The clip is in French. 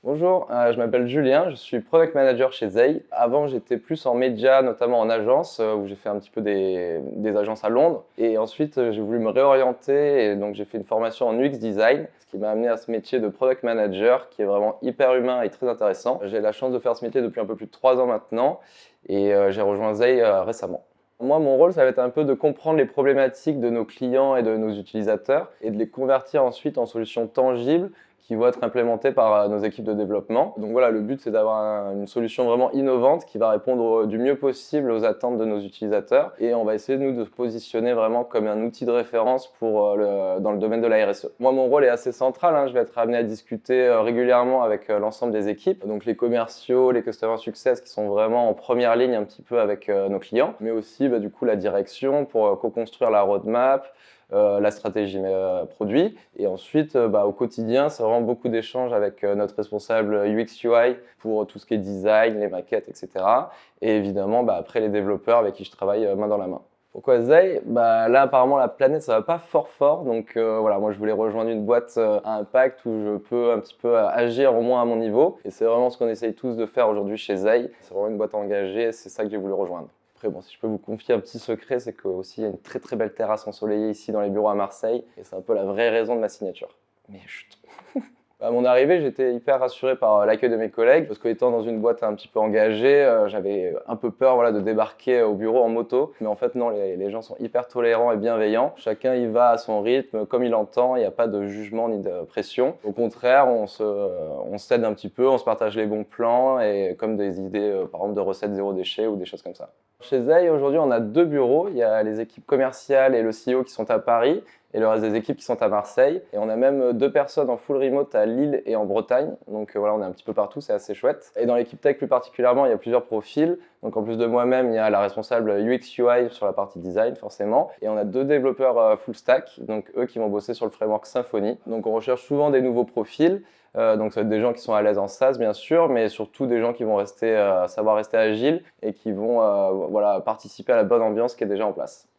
Bonjour, je m'appelle Julien, je suis product manager chez Zei. Avant, j'étais plus en média, notamment en agence, où j'ai fait un petit peu des agences à Londres. Et ensuite, j'ai voulu me réorienter, et donc j'ai fait une formation en UX design, ce qui m'a amené à ce métier de product manager, qui est vraiment hyper humain et très intéressant. J'ai la chance de faire ce métier depuis un peu plus de 3 ans maintenant, et j'ai rejoint Zei récemment. Moi, mon rôle, ça va être un peu de comprendre les problématiques de nos clients et de nos utilisateurs, et de les convertir ensuite en solutions tangibles qui vont être implémentées par nos équipes de développement. Donc voilà, le but c'est d'avoir une solution vraiment innovante qui va répondre du mieux possible aux attentes de nos utilisateurs, et on va essayer nous de se positionner vraiment comme un outil de référence dans le domaine de la RSE. Moi, mon rôle est assez central, hein. Je vais être amené à discuter régulièrement avec l'ensemble des équipes, donc les commerciaux, les customer success qui sont vraiment en première ligne un petit peu avec nos clients, mais aussi du coup la direction pour co-construire la roadmap, la stratégie produit. Et ensuite, au quotidien, c'est vraiment beaucoup d'échanges avec notre responsable UX UI pour tout ce qui est design, les maquettes, etc. Et évidemment, après les développeurs avec qui je travaille main dans la main. Pourquoi Zei? Là, apparemment, la planète, ça va pas fort. Donc voilà, moi, je voulais rejoindre une boîte à impact où je peux un petit peu agir au moins à mon niveau. Et c'est vraiment ce qu'on essaye tous de faire aujourd'hui chez Zei. C'est vraiment une boîte engagée et c'est ça que j'ai voulu rejoindre. Après, bon, si je peux vous confier un petit secret, c'est qu'aussi il y a une très très belle terrasse ensoleillée ici dans les bureaux à Marseille, et c'est un peu la vraie raison de ma signature. Mais chut. À mon arrivée, j'étais hyper rassuré par l'accueil de mes collègues, parce qu'étant dans une boîte un petit peu engagée, j'avais un peu peur de débarquer au bureau en moto. Mais en fait, non, les gens sont hyper tolérants et bienveillants. Chacun y va à son rythme, comme il entend, il n'y a pas de jugement ni de pression. Au contraire, on s'aide un petit peu, on se partage les bons plans, et comme des idées, par exemple, de recettes zéro déchet ou des choses comme ça. Chez Zei, aujourd'hui, on a 2 bureaux. Il y a les équipes commerciales et le CEO qui sont à Paris, et le reste des équipes qui sont à Marseille. Et on a même 2 personnes en full remote à Lille et en Bretagne. Donc voilà, on est un petit peu partout, c'est assez chouette. Et dans l'équipe tech plus particulièrement, il y a plusieurs profils. Donc en plus de moi-même, il y a la responsable UX UI sur la partie design forcément. Et on a 2 développeurs full stack, donc eux qui vont bosser sur le framework Symfony. Donc on recherche souvent des nouveaux profils. Donc ça va être des gens qui sont à l'aise en SaaS bien sûr, mais surtout des gens qui vont savoir rester agiles et qui vont participer à la bonne ambiance qui est déjà en place.